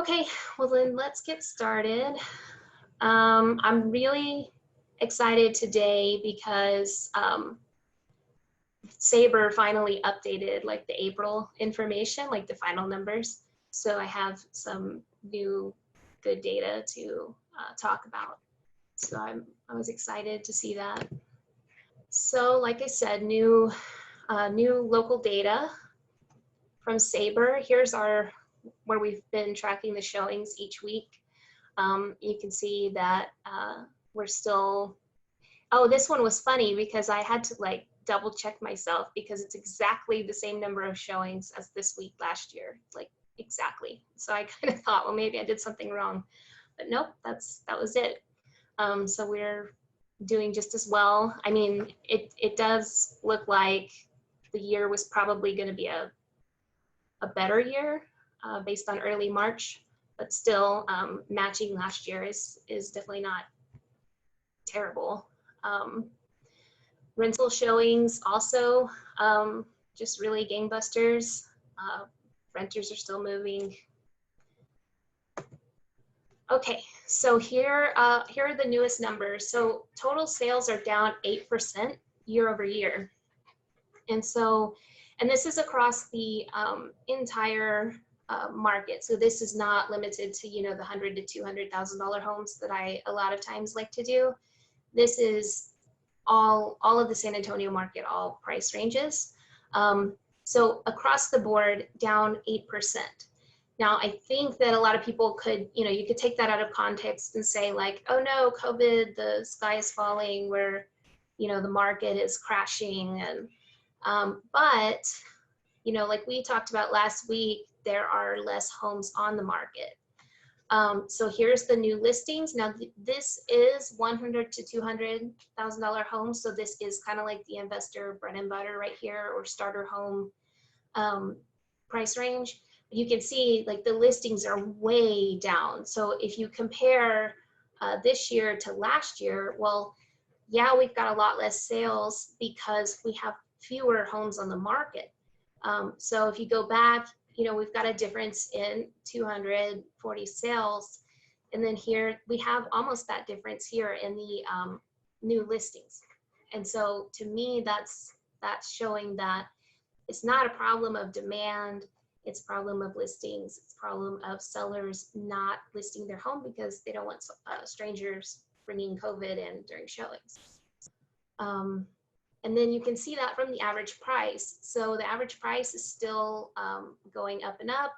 Okay, well then let's get started. I'm really excited today because Sabre finally updated like the April information, like the final numbers. So I have some new good data to talk about. So I was excited to see that. So like I said, new local data from Sabre. Here's where we've been tracking the showings each week. You can see that we're still, oh, this one was funny because I had to like double check myself because it's exactly the same number of showings as this week last year, like exactly. So I kind of thought, well, maybe I did something wrong, but nope, that was it. So we're doing just as well. I mean, it does look like the year was probably going to be a better year based on early March, but still matching last year is definitely not terrible. Rental showings also just really gangbusters. Renters are still moving. Okay, so here are the newest numbers. So total sales are down 8% year over year. And this is across the entire market. So this is not limited to, you know, the $100,000 to $200,000 homes that I a lot of times like to do. This is all of the San Antonio market, all price ranges. So across the board, down 8%. Now, I think that a lot of people could, you know, you could take that out of context and say like, oh no, COVID, the sky is falling, where, you know, the market is crashing. And but, you know, like we talked about last week, there are less homes on the market. So here's the new listings. Now this is $100,000 to $200,000 homes. So this is kind of like the investor bread and butter right here, or starter home price range. You can see like the listings are way down. So if you compare this year to last year, well, yeah, we've got a lot less sales because we have fewer homes on the market. So if you go back, you know, we've got a difference in 240 sales. And then here we have almost that difference here in the new listings. And so to me, that's showing that it's not a problem of demand, it's a problem of listings, it's a problem of sellers not listing their home because they don't want strangers bringing COVID in during showings. And then you can see that from the average price. So the average price is still going up and up,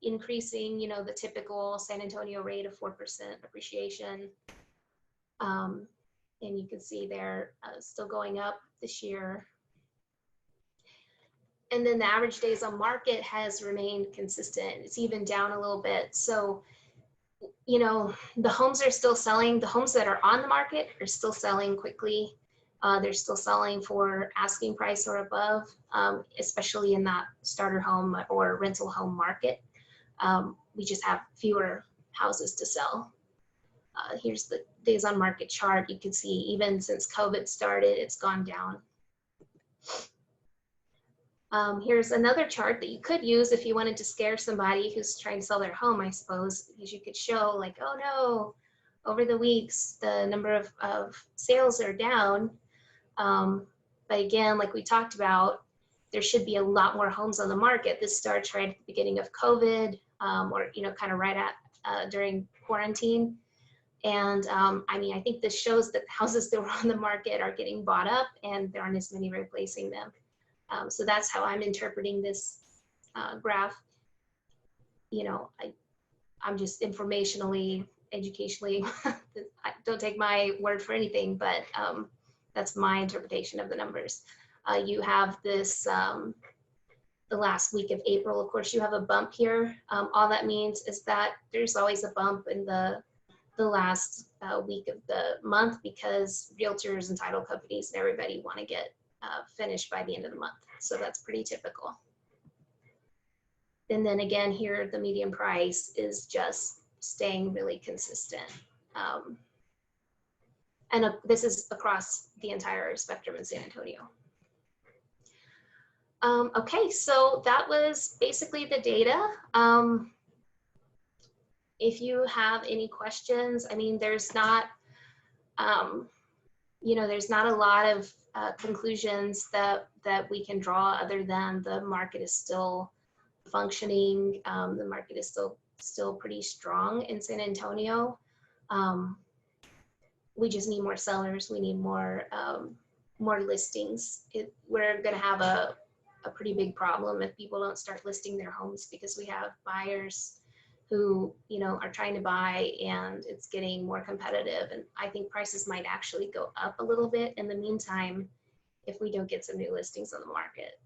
increasing, you know, the typical San Antonio rate of 4% appreciation. And you can see they're still going up this year. And then the average days on market has remained consistent. It's even down a little bit. So, you know, the homes are still selling. The homes that are on the market are still selling quickly. They're still selling for asking price or above, especially in that starter home or rental home market. We just have fewer houses to sell. Here's the days on market chart. You can see even since COVID started, it's gone down. Here's another chart that you could use if you wanted to scare somebody who's trying to sell their home, I suppose, because you could show like, oh no, over the weeks, the number of sales are down. But again, like we talked about, there should be a lot more homes on the market. This starts right at the beginning of COVID, or, you know, kind of right at during quarantine. And I mean, I think this shows that the houses that were on the market are getting bought up and there aren't as many replacing them. So that's how I'm interpreting this graph. You know, I'm just informationally, educationally, don't take my word for anything, but that's my interpretation of the numbers. You have this, the last week of April, of course, you have a bump here. All that means is that there's always a bump in the last week of the month because realtors and title companies and everybody want to get finished by the end of the month. So that's pretty typical. And then again, here, the median price is just staying really consistent. And this is across the entire spectrum in San Antonio. Okay, so that was basically the data. if you have any questions, I mean, there's not, you know, there's not a lot of conclusions that we can draw other than the market is still functioning. The market is still pretty strong in San Antonio. We just need more sellers. We need more listings. We're going to have a pretty big problem if people don't start listing their homes, because we have buyers who, you know, are trying to buy and it's getting more competitive. And I think prices might actually go up a little bit in the meantime if we don't get some new listings on the market.